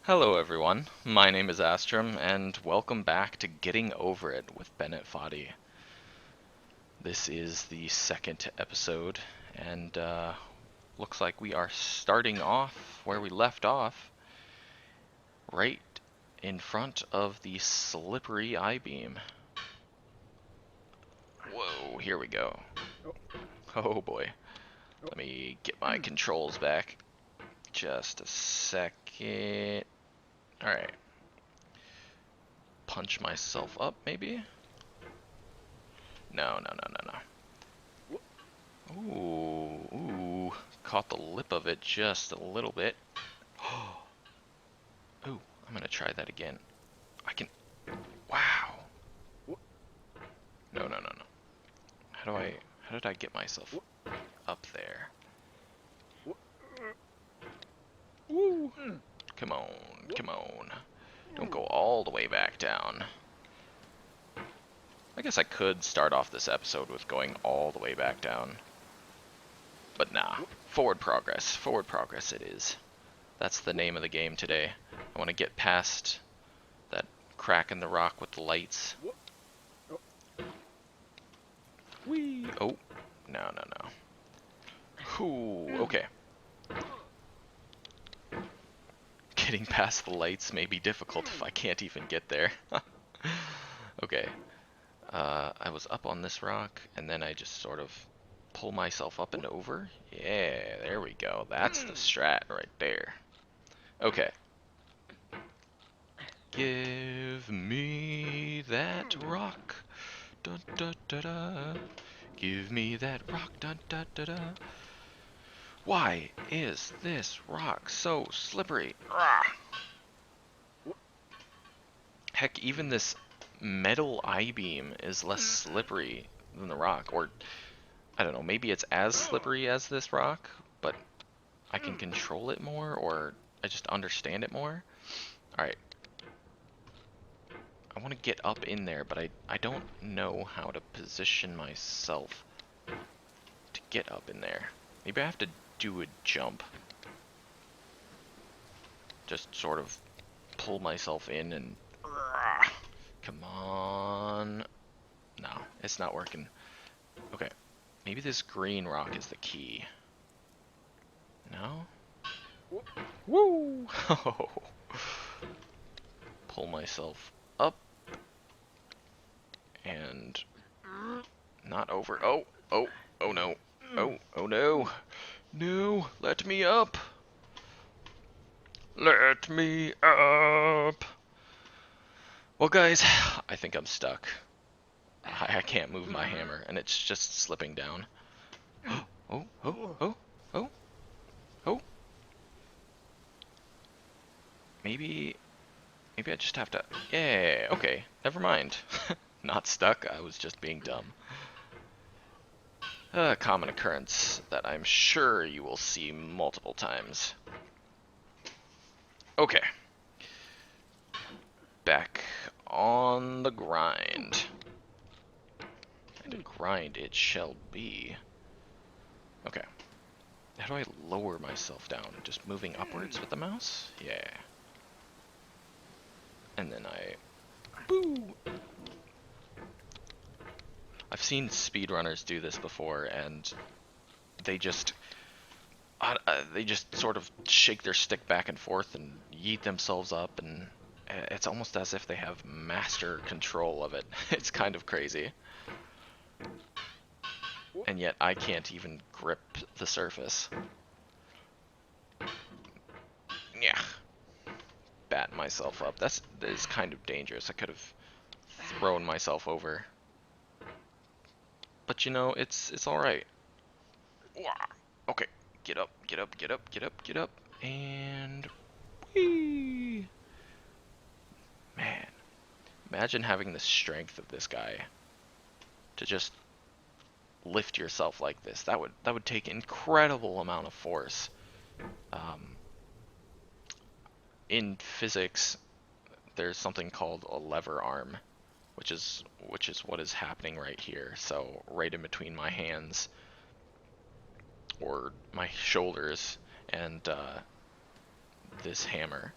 Hello everyone, my name is Astrum, and welcome back to Getting Over It with Bennett Foddy. This is the second episode, and looks like we are starting off where we left off, right in front of the slippery I-beam. Whoa, here we go. Oh boy. Let me get my controls back. Just a second. Alright. Punch myself up, maybe? No. Ooh, caught the lip of it just a little bit. Ooh, I'm gonna try that again. I can, wow. No. How did I get myself up there? Woo. Come on. Don't go all the way back down. I guess I could start off this episode with going all the way back down. But nah, forward progress it is. That's the name of the game today. I want to get past that crack in the rock with the lights. Whee! Oh, no. Ooh, okay. Getting past the lights may be difficult if I can't even get there. Okay. I was up on this rock, and then I just sort of pull myself up and over. Yeah, there we go. That's the strat right there. Okay. Give me that rock. Dun dun da da. Give me that rock. Dun dun da da. Why is this rock so slippery? Heck, even this metal I-beam is less slippery than the rock. Or, I don't know, maybe it's as slippery as this rock, but I can control it more, or I just understand it more. Alright. I want to get up in there, but I don't know how to position myself to get up in there. Maybe I have to do a jump. Just sort of pull myself in and... Come on. No, it's not working. Okay, maybe this green rock is the key. No? Woo! Pull myself up. And... Not over. Oh no. Oh no. No, let me up. Let me up. Well, guys, I think I'm stuck. I can't move my hammer, and it's just slipping down. Oh. Maybe I just have to... Yeah, okay, never mind. Not stuck, I was just being dumb. A common occurrence that I'm sure you will see multiple times. Okay. Back on the grind. And a grind it shall be. Okay. How do I lower myself down? Just moving upwards with the mouse? Yeah. And then I... Boo! I've seen speedrunners do this before, and they just sort of shake their stick back and forth and yeet themselves up, and it's almost as if they have master control of it. It's kind of crazy. And yet I can't even grip the surface. Yeah. Bat myself up. That is kind of dangerous. I could have thrown myself over. But you know, it's alright. Okay. Get up. And... Whee! Man. Imagine having the strength of this guy to just lift yourself like this. That would take incredible amount of force. In physics, there's something called a lever arm, which is what is happening right here. So right in between my hands or my shoulders and this hammer.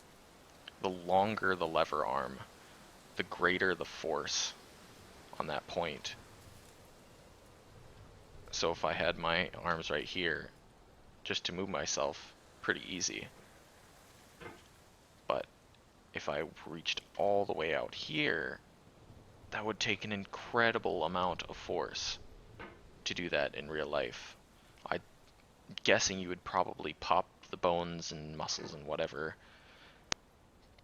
the longer the lever arm, the greater the force on that point. So if I had my arms right here, just to move myself, pretty easy. But if I reached all the way out here, that would take an incredible amount of force to do that in real life. I'm guessing you would probably pop the bones and muscles and whatever,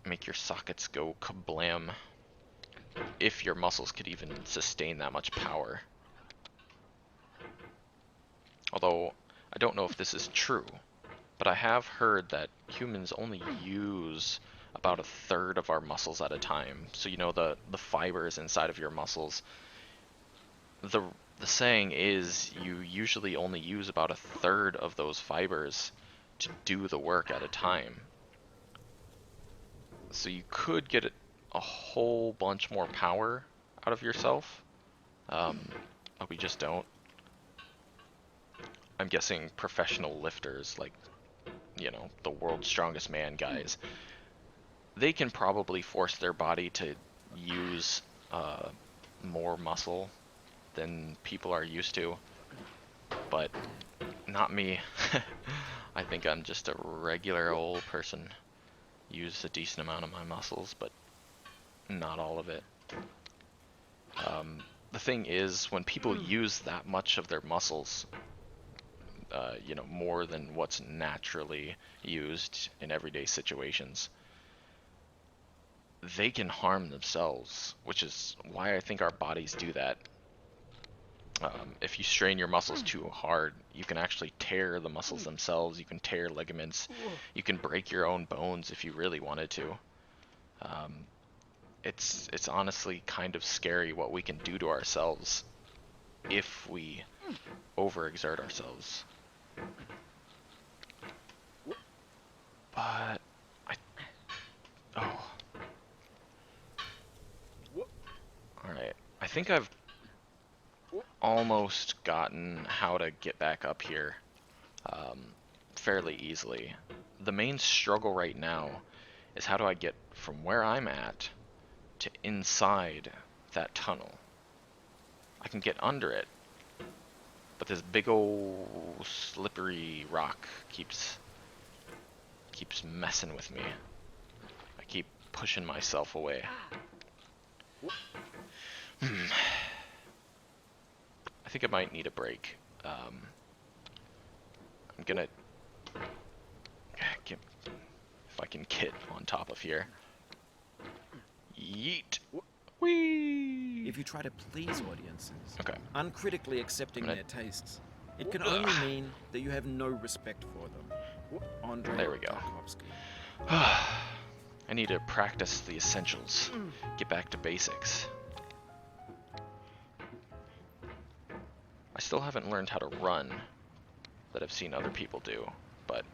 make your sockets go kablam, if your muscles could even sustain that much power. Although, I don't know if this is true, but I have heard that humans only use about a third of our muscles at a time. So you know the fibers inside of your muscles. The saying is you usually only use about a third of those fibers to do the work at a time. So you could get a whole bunch more power out of yourself, but we just don't. I'm guessing professional lifters, like, you know, the world's strongest man guys, they can probably force their body to use more muscle than people are used to, but not me. I think I'm just a regular old person. Use a decent amount of my muscles, but not all of it. The thing is, when people use that much of their muscles, you know, more than what's naturally used in everyday situations, they can harm themselves, which is why I think our bodies do that. If you strain your muscles too hard, you can actually tear the muscles themselves, you can tear ligaments, you can break your own bones if you really wanted to. It's honestly kind of scary what we can do to ourselves if we overexert ourselves. But alright. I think I've almost gotten how to get back up here fairly easily. The main struggle right now is how do I get from where I'm at to inside that tunnel. I can get under it, but this big old slippery rock keeps messing with me. I keep pushing myself away. I think I might need a break. I'm gonna get, if I can get on top of here. Yeet. Whee! If you try to please audiences, Okay. uncritically accepting their tastes, it can only mean that you have no respect for them. Andre There we go. Tarkovsky. I need to practice the essentials. Get back to basics. I still haven't learned how to run that I've seen other people do, but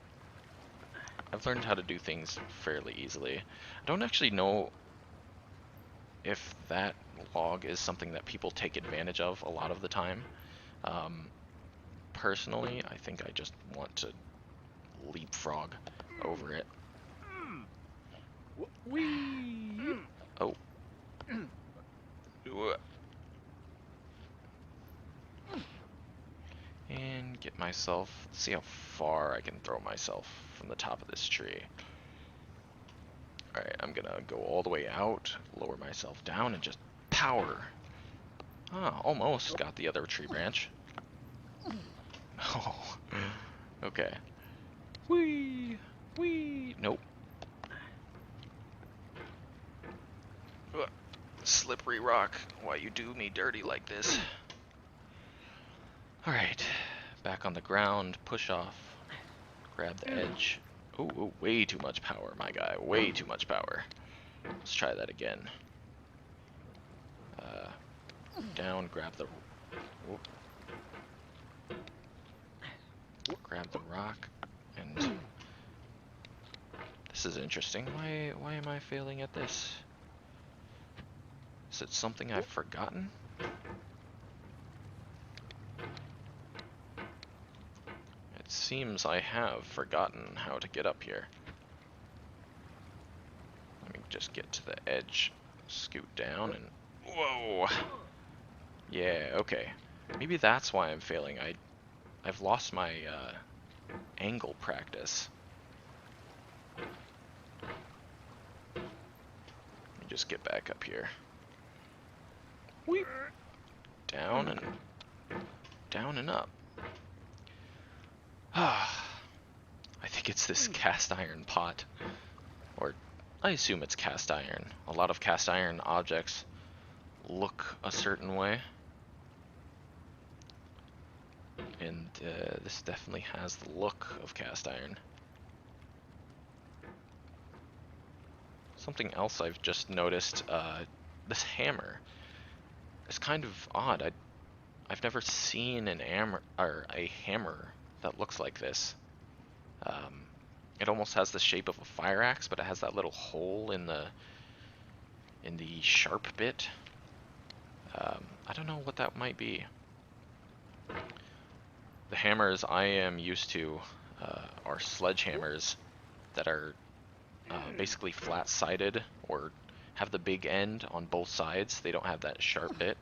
I've learned how to do things fairly easily. I don't actually know if that log is something that people take advantage of a lot of the time. Personally, I think I just want to leapfrog over it. Whee! Oh. And get myself, see how far I can throw myself from the top of this tree. Alright, I'm gonna go all the way out, lower myself down, and just power. Ah, almost got the other tree branch. Oh, okay. Whee! Whee! Nope. Slippery rock, why you do me dirty like this? Alright, back on the ground, push off, grab the edge. Ooh, way too much power, my guy, way too much power. Let's try that again. Down, grab the... Grab the rock, and... This is interesting. Why am I failing at this? Is it something I've forgotten? It seems I have forgotten how to get up here. just get to the edge, scoot down, and whoa. Yeah, okay. Maybe that's why I'm failing. I've lost my angle practice. Let me just get back up here. Weep. Down and up. I think it's this cast iron pot. Or I assume it's cast iron. A lot of cast iron objects look a certain way. And this definitely has the look of cast iron. Something else I've just noticed, this hammer is kind of odd. I've never seen a hammer that looks like this. It almost has the shape of a fire axe, but it has that little hole in the sharp bit. I don't know what that might be. The hammers I am used to are sledgehammers that are basically flat-sided or have the big end on both sides. They don't have that sharp bit.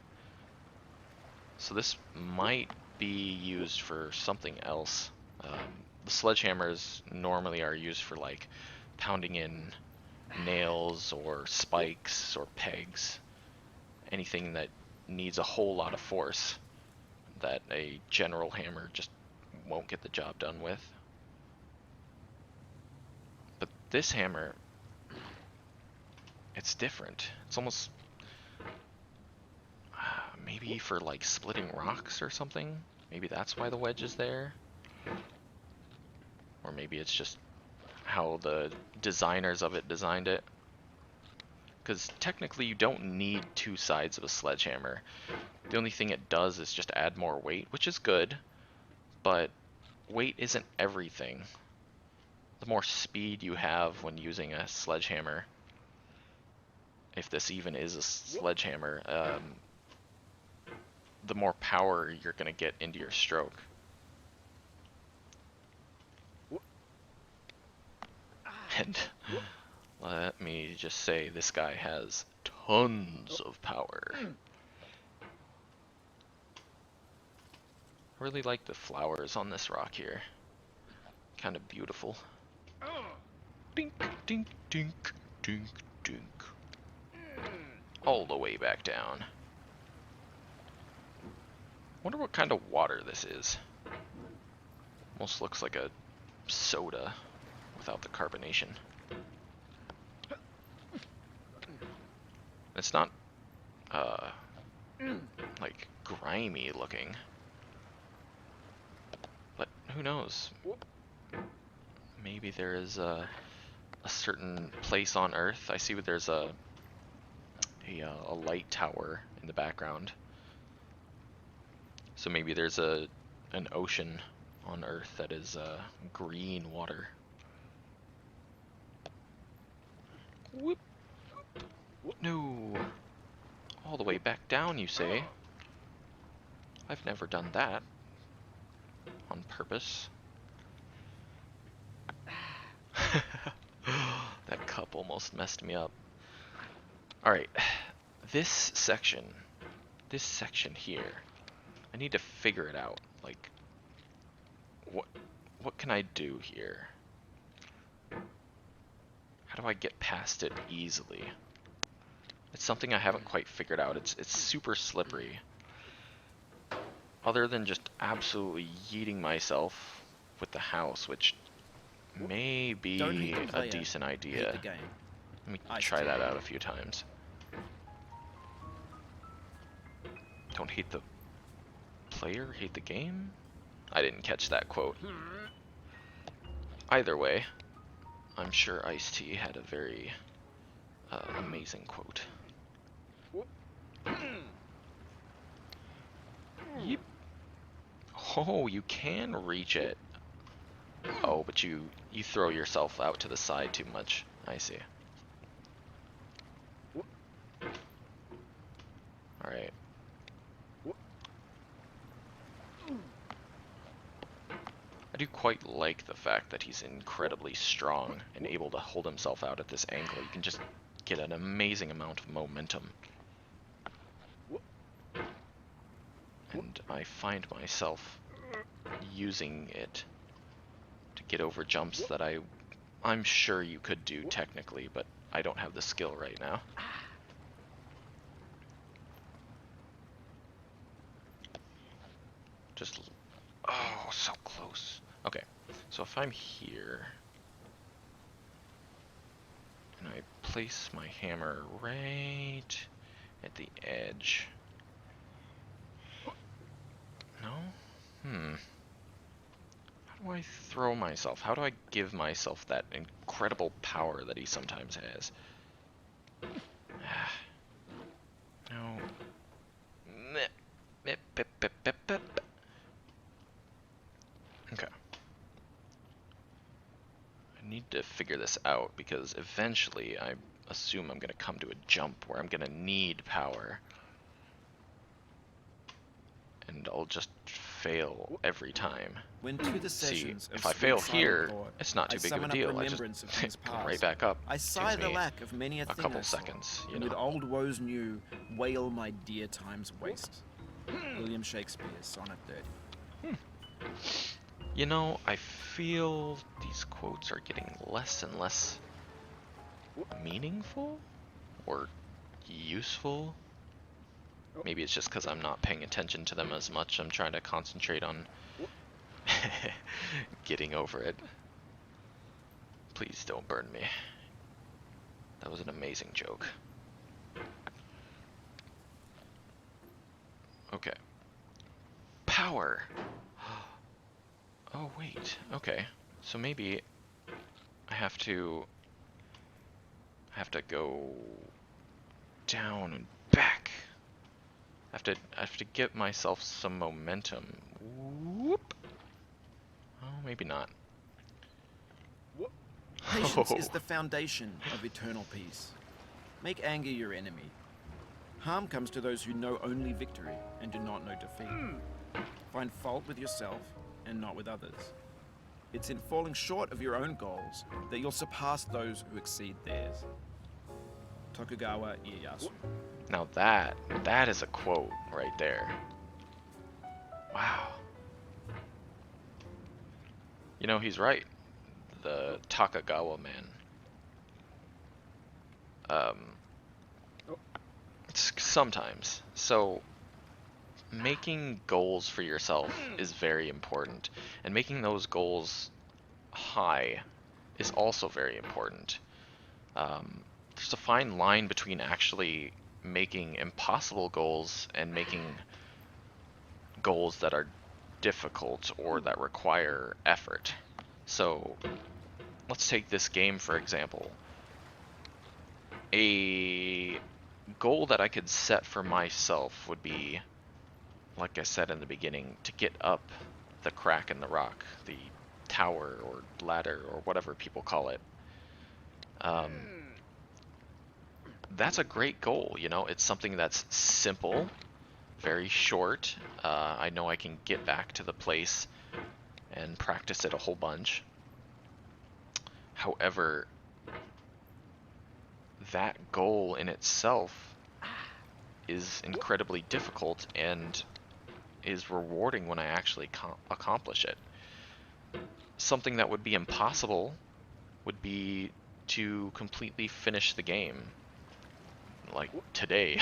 So this might be used for something else. The sledgehammers normally are used for like pounding in nails or spikes or pegs. Anything that needs a whole lot of force that a general hammer just won't get the job done with. But this hammer, it's different. It's almost maybe for like splitting rocks or something. Maybe that's why the wedge is there. Or maybe it's just how the designers of it designed it. Because technically you don't need two sides of a sledgehammer. The only thing it does is just add more weight, which is good, but weight isn't everything. The more speed you have when using a sledgehammer, if this even is a sledgehammer, the more power you're going to get into your stroke. And let me just say, this guy has tons of power. I really like the flowers on this rock here. Kind of beautiful. Dink, dink, dink, dink, dink. All the way back down. Wonder what kind of water this is. Almost looks like a soda without the carbonation. It's not like grimy looking, but who knows? Maybe there is a certain place on Earth. I see there's a light tower in the background, so maybe there's an ocean on Earth that is green water. Whoop. No. All the way back down, you say? I've never done that. On purpose. That cup almost messed me up. Alright. This section here, I need to figure it out. Like, what can I do here? How do I get past it easily? It's something I haven't quite figured out. It's super slippery. Other than just absolutely yeeting myself with the house, which may be a decent idea. Let me try that out a few times. Don't hate the player, hate the game? I didn't catch that quote. Either way, I'm sure Ice-T had a very amazing quote. Yep. Oh, you can reach it. Oh, but you throw yourself out to the side too much. I see. Alright. I do quite like the fact that he's incredibly strong and able to hold himself out at this angle. You can just get an amazing amount of momentum. And I find myself using it to get over jumps that I'm sure you could do technically, but I don't have the skill right now. Just, oh, so close. Okay, so if I'm here, and I place my hammer right at the edge. No? How do I throw myself? How do I give myself that incredible power that he sometimes has? No. Okay. I need to figure this out because eventually I assume I'm going to come to a jump where I'm going to need power. And I'll just fail every time. When to the See, sessions of if I sweet fail silent here, thought, it's not I too big of a summon up deal. I just remembrance of things go past. right back up. I sigh Takes the me lack of many a a thing couple I saw, seconds, you and with know. old woes new, wail my dear times waste. William Shakespeare, Sonnet 30. You know, I feel these quotes are getting less and less meaningful or useful. Maybe it's just because I'm not paying attention to them as much. I'm trying to concentrate on getting over it. Please don't burn me. That was an amazing joke. Okay. Power. Oh, wait. Okay. So maybe I have to go down and back. I have to get myself some momentum. Whoop. Oh, maybe not. Patience is the foundation of eternal peace. Make anger your enemy. Harm comes to those who know only victory and do not know defeat. Find fault with yourself and not with others. It's in falling short of your own goals that you'll surpass those who exceed theirs. Tokugawa Ieyasu. Now that is a quote right there. Wow. You know, he's right. The Takagawa man. Sometimes. So making goals for yourself is very important, and making those goals high is also very important. There's a fine line between actually making impossible goals and making goals that are difficult or that require effort. So let's take this game for example. A goal that I could set for myself would be, like I said in the beginning, to get up the crack in the rock, the tower or ladder or whatever people call it. That's a great goal, you know. It's something that's simple, very short. I know I can get back to the place and practice it a whole bunch. However, that goal in itself is incredibly difficult and is rewarding when I actually accomplish it. Something that would be impossible would be to completely finish the game, like today.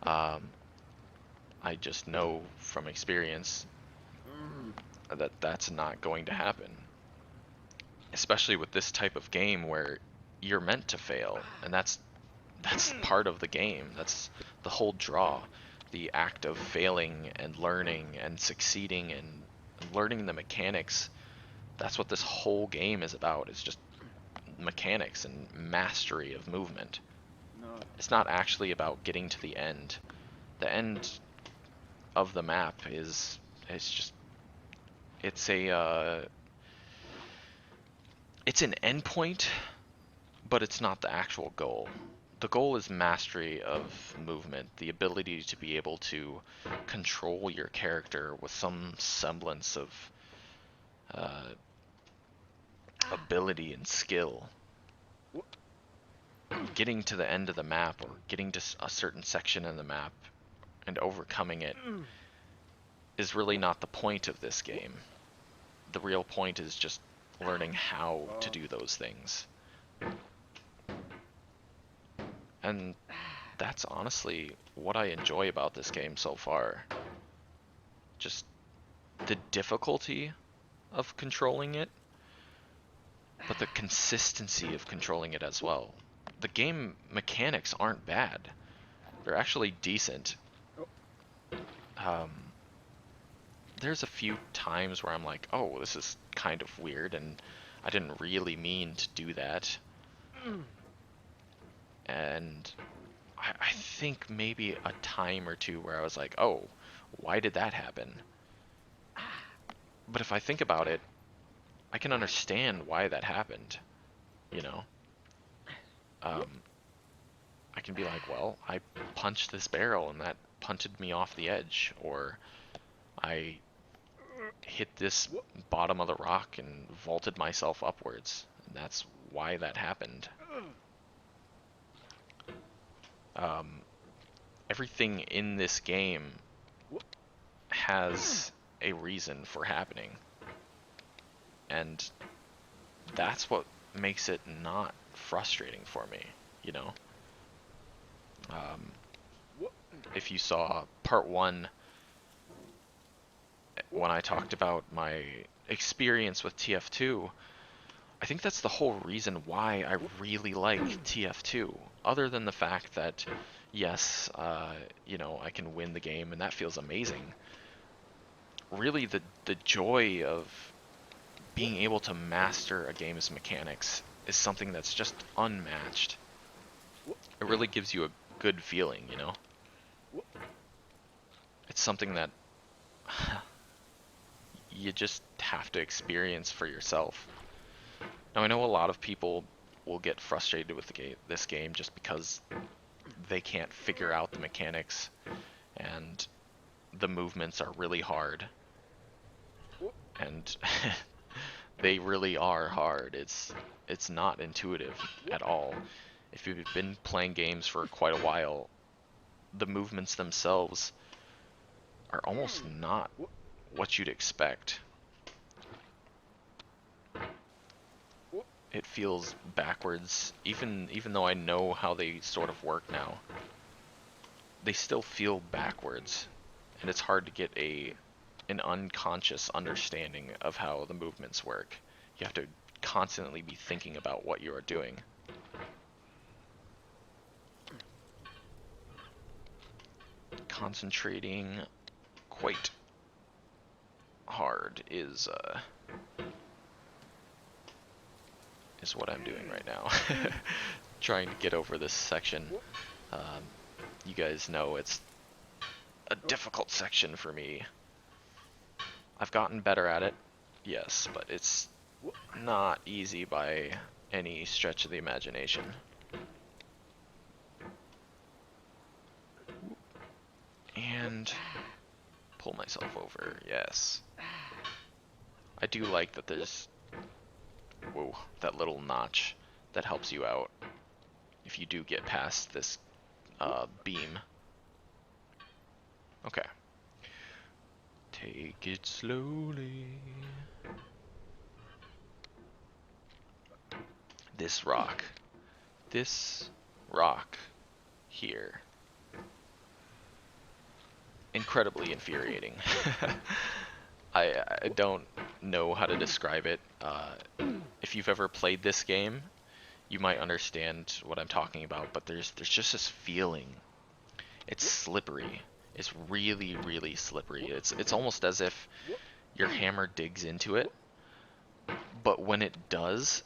I just know from experience that that's not going to happen. Especially with this type of game where you're meant to fail, and that's part of the game. That's the whole draw. The act of failing and learning and succeeding and learning the mechanics. That's what this whole game is about. It's just mechanics and mastery of movement. It's not actually about getting to the end. The end of the map it's an endpoint, but it's not the actual goal. The goal is mastery of movement, the ability to be able to control your character with some semblance of ability and skill. getting to the end of the map or getting to a certain section in the map and overcoming it is really not the point of this game. The real point is just learning how to do those things. And that's honestly what I enjoy about this game so far. Just the difficulty of controlling it, but the consistency of controlling it as well. The game mechanics aren't bad. They're actually decent. There's a few times where I'm like, oh, this is kind of weird, and I didn't really mean to do that. And I think maybe a time or two where I was like, oh, why did that happen? But if I think about it, I can understand why that happened, you know? I can be like, well, I punched this barrel and that punted me off the edge, or I hit this bottom of the rock and vaulted myself upwards, and that's why that happened. Everything in this game has a reason for happening, and that's what makes it not frustrating for me, you know? If you saw part 1, when I talked about my experience with TF2, I think that's the whole reason why I really like TF2, other than the fact that, yes, you know, I can win the game and that feels amazing. Really, the joy of being able to master a game's mechanics is something that's just unmatched. It really gives you a good feeling, you know? It's something that you just have to experience for yourself. Now, I know a lot of people will get frustrated with this game just because they can't figure out the mechanics and the movements are really hard. And they really are hard. It's not intuitive at all. If you've been playing games for quite a while, the movements themselves are almost not what you'd expect. It feels backwards, even though I know how they sort of work now. They still feel backwards, and it's hard to get an unconscious understanding of how the movements work. You have to constantly be thinking about what you are doing. Concentrating quite hard is what I'm doing right now. Trying to get over this section. You guys know it's a difficult section for me. I've gotten better at it, yes, but it's not easy by any stretch of the imagination. And pull myself over, yes. I do like that there's, whoa, that little notch that helps you out if you do get past this beam. Okay. Take it slowly. This rock here, incredibly infuriating. I don't know how to describe it. If you've ever played this game, you might understand what I'm talking about, but there's just this feeling. It's slippery. It's really, really slippery. It's almost as if your hammer digs into it, but when it does,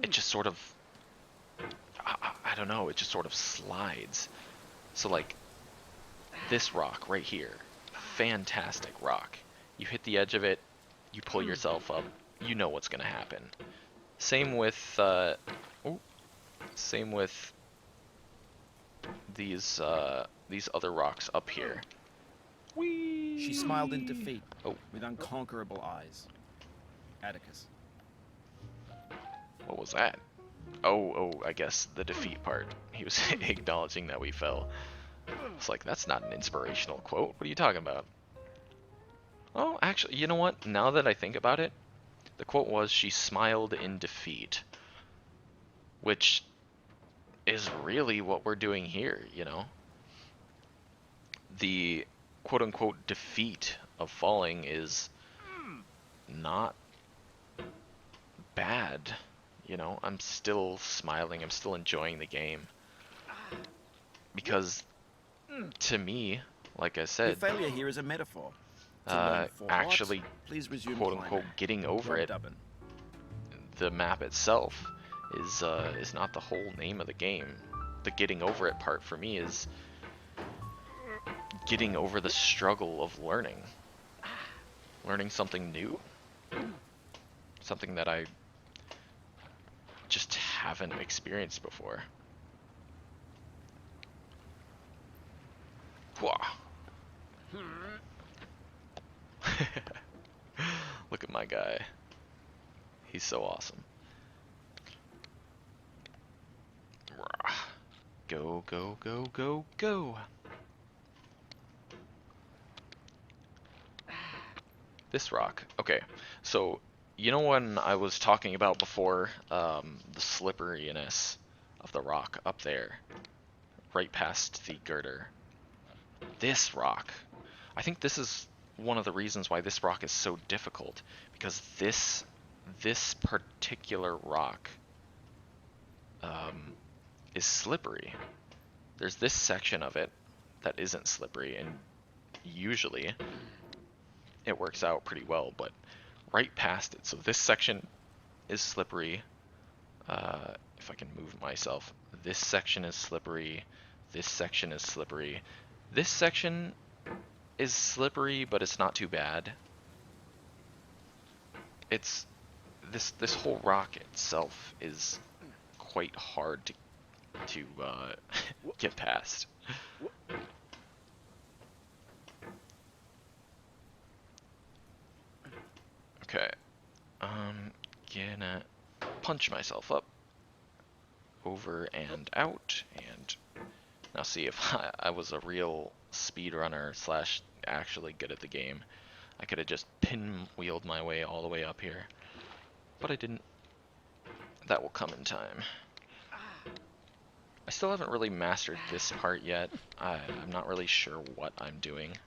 it just sort of, I don't know, it just sort of slides. So like, this rock right here, fantastic rock. You hit the edge of it, you pull yourself up, you know what's gonna happen. Same with these other rocks up here. Whee! She smiled in defeat Oh, with unconquerable eyes. Atticus. what was that? I guess the defeat part. He was acknowledging that we fell. It's like, that's not an inspirational quote. What are you talking about? Oh, actually, you know what? Now that I think about it, the quote was, "She smiled in defeat," which is really what we're doing here, you know? The quote-unquote defeat of falling is not bad. You know, I'm still smiling, I'm still enjoying the game. Because to me, like I Your said, failure here is a metaphor. To learn for what? actually Please resume quote climbing. unquote getting over Rob it, Dubbin. the map itself is not the whole name of the game. The getting over it part for me is getting over the struggle of learning something new, something that I just haven't experienced before. Look at my guy. He's so awesome. Go, go, go, go, go. This rock. Okay, so you know when I was talking about before, the slipperiness of the rock up there, right past the girder. This rock. I think this is one of the reasons why this rock is so difficult, because this particular rock is slippery. There's this section of it that isn't slippery, and usually it works out pretty well, but right past it. So this section is slippery. If I can move myself, this section is slippery. This section is slippery. This section is slippery, but it's not too bad. It's this whole rock itself is quite hard to get past. Okay, gonna punch myself up, over and out, and now see if I was a real speedrunner slash actually good at the game. I could have just pinwheeled my way all the way up here, but I didn't. That will come in time. I still haven't really mastered this part yet. I'm not really sure what I'm doing.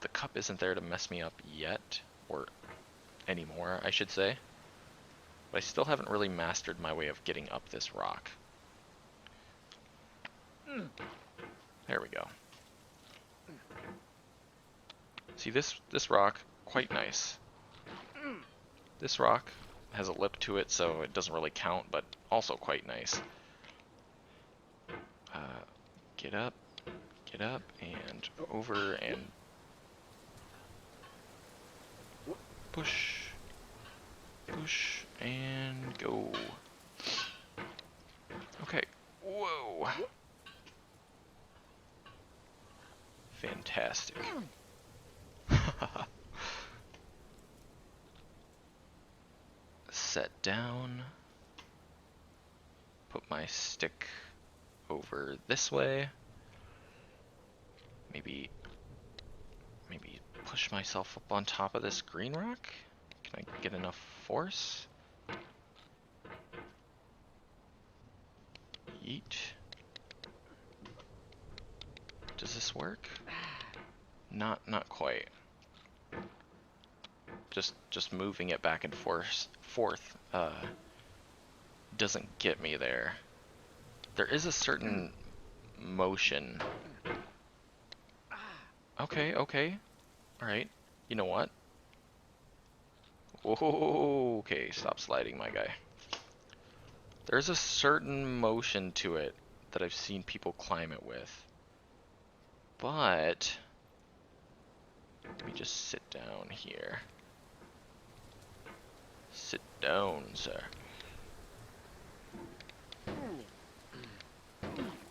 The cup isn't there to mess me up yet, or anymore, I should say. But I still haven't really mastered my way of getting up this rock. There we go. See, this rock, quite nice. This rock has a lip to it, so it doesn't really count, but also quite nice. Get up, and over, and push, push, and go. Okay, whoa. Fantastic. Set down. Put my stick over this way. Maybe push myself up on top of this green rock? Can I get enough force? Yeet. Does this work? Not quite. Just moving it back and forth doesn't get me there. There is a certain motion. Okay. Alright. You know what? Whoa, okay, stop sliding, my guy. There's a certain motion to it that I've seen people climb it with. But let me just sit down here. Sit down, sir.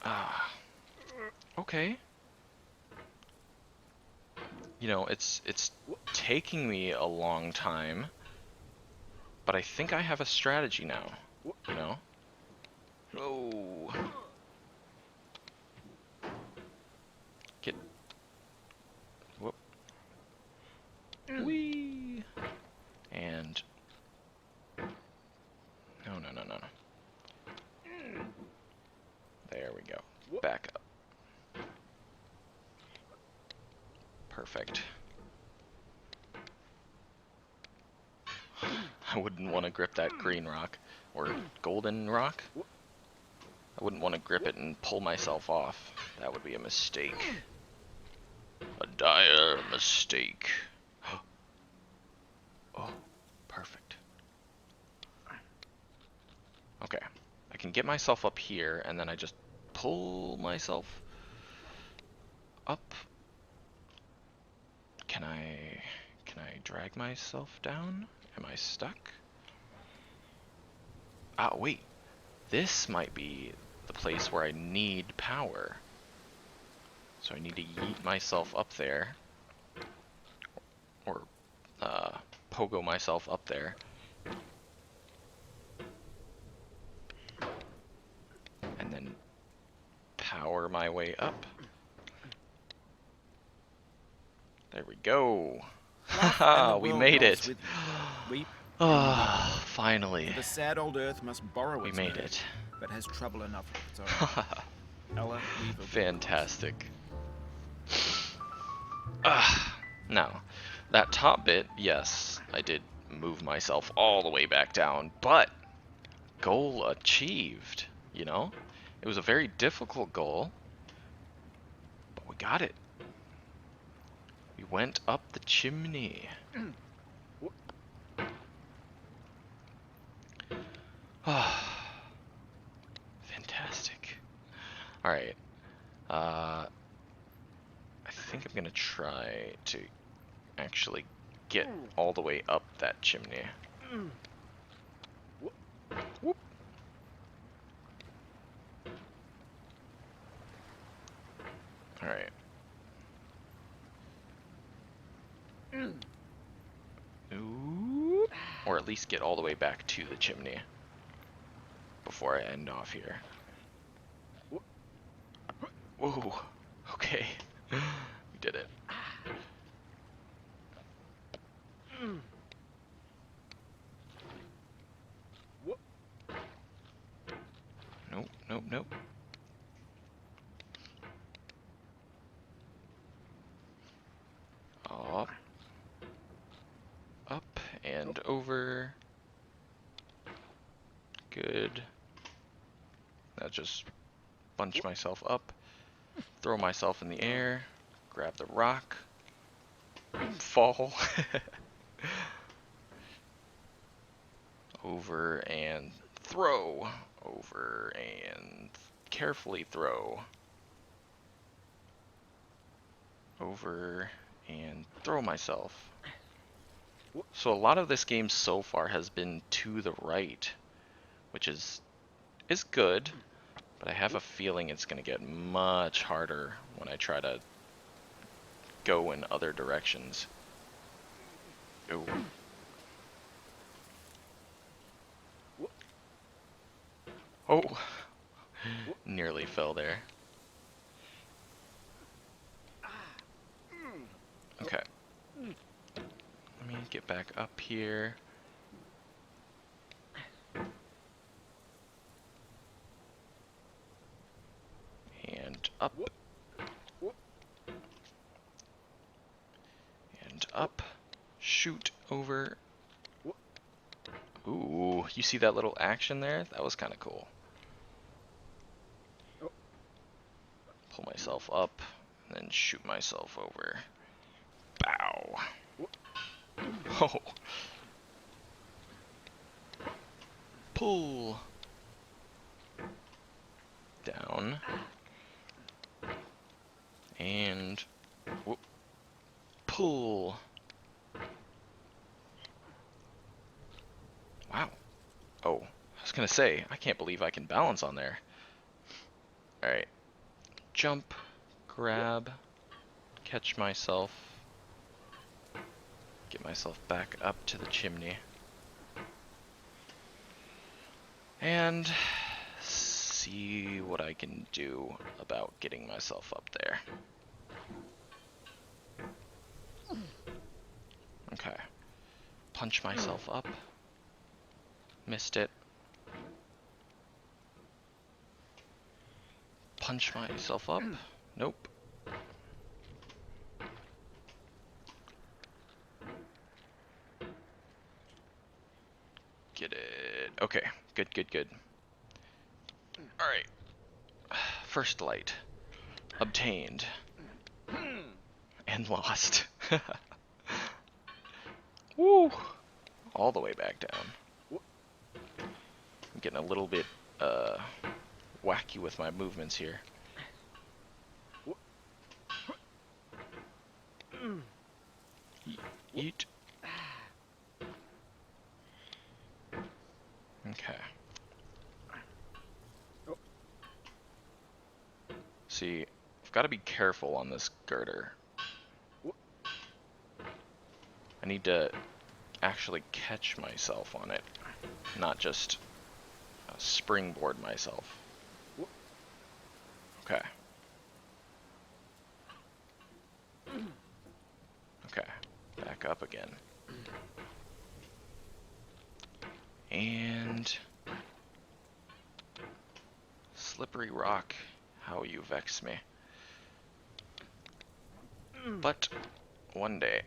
Ah. Okay. You know, it's taking me a long time But I think I have a strategy now, you know? Oh. Get... Whoop. Whee! And... No, no, no, no, no. There we go. Back up. Perfect. I wouldn't want to grip that green rock. Or golden rock. I wouldn't want to grip it and pull myself off. That would be a mistake. A dire mistake. Oh, perfect. Okay. I can get myself up here, and then I just pull myself up. Can I drag myself down? Am I stuck? Ah, wait. This might be the place where I need power. So I need to yeet myself up there. Or, pogo myself up there. And then power my way up. There we go. Haha, we made it. Ah, finally. The sad old earth must borrow We its made nerve, it. but has trouble enough of its own. Ella, weave a Fantastic. Now, that top bit, yes, I did move myself all the way back down, but goal achieved, you know? It was a very difficult goal, but we got it. We went up the chimney. Fantastic. Alright. I think I'm gonna try to actually get all the way up that chimney. Whoop. Alright. Ooh. Or at least get all the way back to the chimney before I end off here. Whoa. Okay. We did it. Nope, nope, nope. Up. Up and over. Good. Now just bunch myself up, throw myself in the air, grab the rock, fall. Over and throw. Over and carefully throw. Over and throw myself. So a lot of this game so far has been to the right, which is good, but I have a feeling it's going to get much harder when I try to go in other directions. Ooh. Oh, nearly fell there. Okay. Let me get back up here. And up. And up. Shoot over. Ooh, you see that little action there? That was kind of cool. Pull myself up, and then shoot myself over. Bow. Oh. Pull. Down. And whoop. Pull. Wow. Oh, I was gonna say, I can't believe I can balance on there. Alright. Jump, grab, catch myself, get myself back up to the chimney. and see what I can do about getting myself up there. Okay. Punch myself up. Missed it. Punch myself up. Nope. Get it. Okay. Good, good, good. Alright. First light. Obtained. And lost. Woo! All the way back down. I'm getting a little bit wacky with my movements here. Eat. Okay. See, I've got to be careful on this girder. I need to actually catch myself on it, not just springboard myself. Okay. Okay. Back up again. And slippery rock, how you vex me. But one day.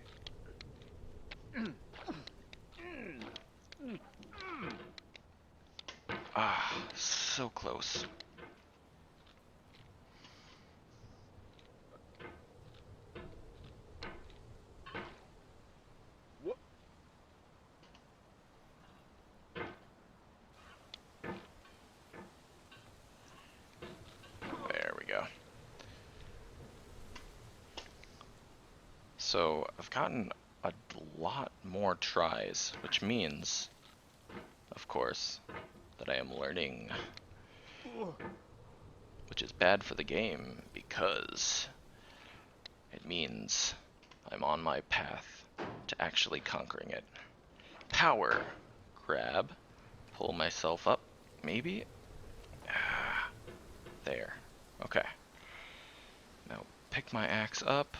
Ah, so close. There we go. So I've gotten a lot more tries, which means, of course, that I am learning, which is bad for the game because it means I'm on my path to actually conquering it. Power, grab, pull myself up, maybe? Ah, there. Okay. Now pick my axe up,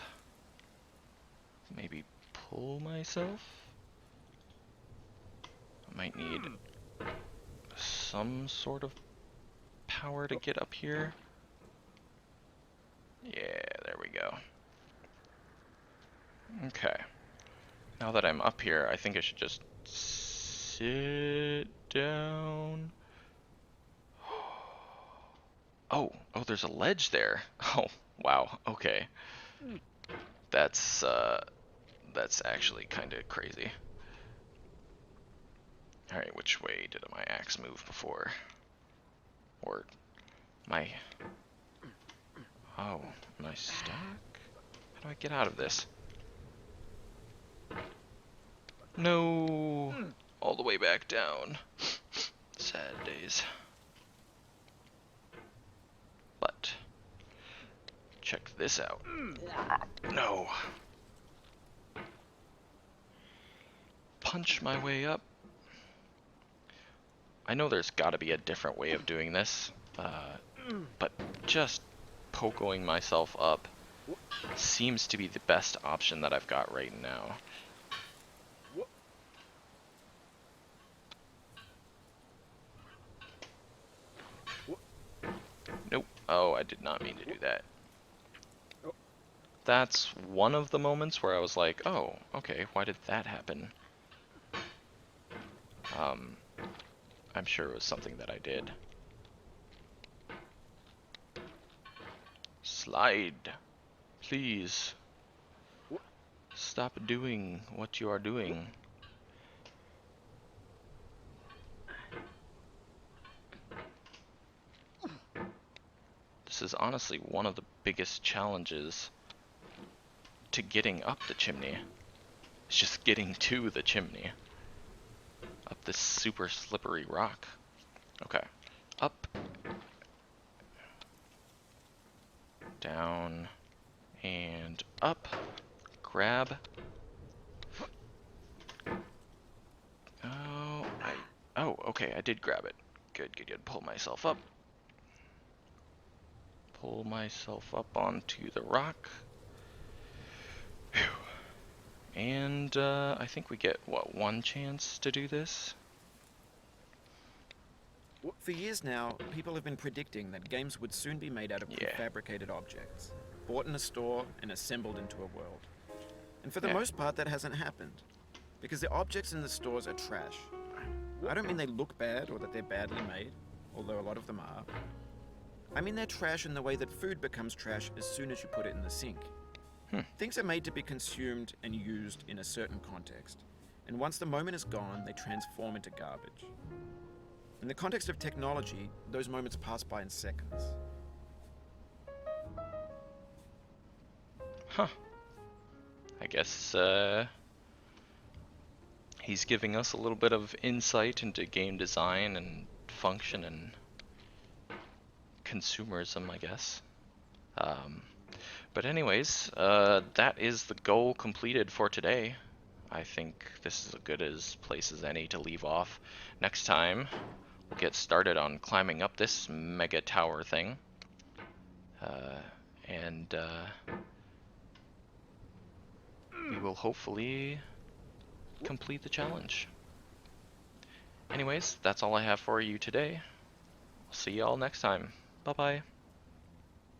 maybe pull myself? I might need some sort of power to get up here. Yeah, there we go. Okay. Now that I'm up here, I think I should just sit down. Oh, there's a ledge there. Oh, wow. Okay. That's actually kind of crazy. All right, which way did my axe move before? Or my... Oh, am I stuck? How do I get out of this? No! All the way back down. Sad days. But, check this out. No. Punch my way up. I know there's gotta be a different way of doing this, but just pogoing myself up seems to be the best option that I've got right now. Nope. Oh, I did not mean to do that. That's one of the moments where I was like, oh, okay, why did that happen? I'm sure it was something that I did. Slide. Please. Stop doing what you are doing. This is honestly one of the biggest challenges to getting up the chimney. It's just getting to the chimney. Up this super slippery rock. Okay. Up. Down. And up. Grab. Oh, okay, I did grab it. Good, good, good. Pull myself up. Pull myself up onto the rock. Whew. And I think we get, what, one chance to do this? For years now, people have been predicting that games would soon be made out of Yeah. prefabricated objects, bought in a store and assembled into a world. And for the Yeah. most part, that hasn't happened, because the objects in the stores are trash. I don't mean they look bad or that they're badly made, although a lot of them are. I mean they're trash in the way that food becomes trash as soon as you put it in the sink. Things are made to be consumed and used in a certain context, and once the moment is gone, they transform into garbage. In the context of technology, those moments pass by in seconds. Huh. I guess he's giving us a little bit of insight into game design and function and consumerism, I guess. But anyways, that is the goal completed for today. I think this is as good as place as any to leave off. Next time, we'll get started on climbing up this mega tower thing. And we will hopefully complete the challenge. Anyways, that's all I have for you today. I'll see y'all next time. Bye-bye.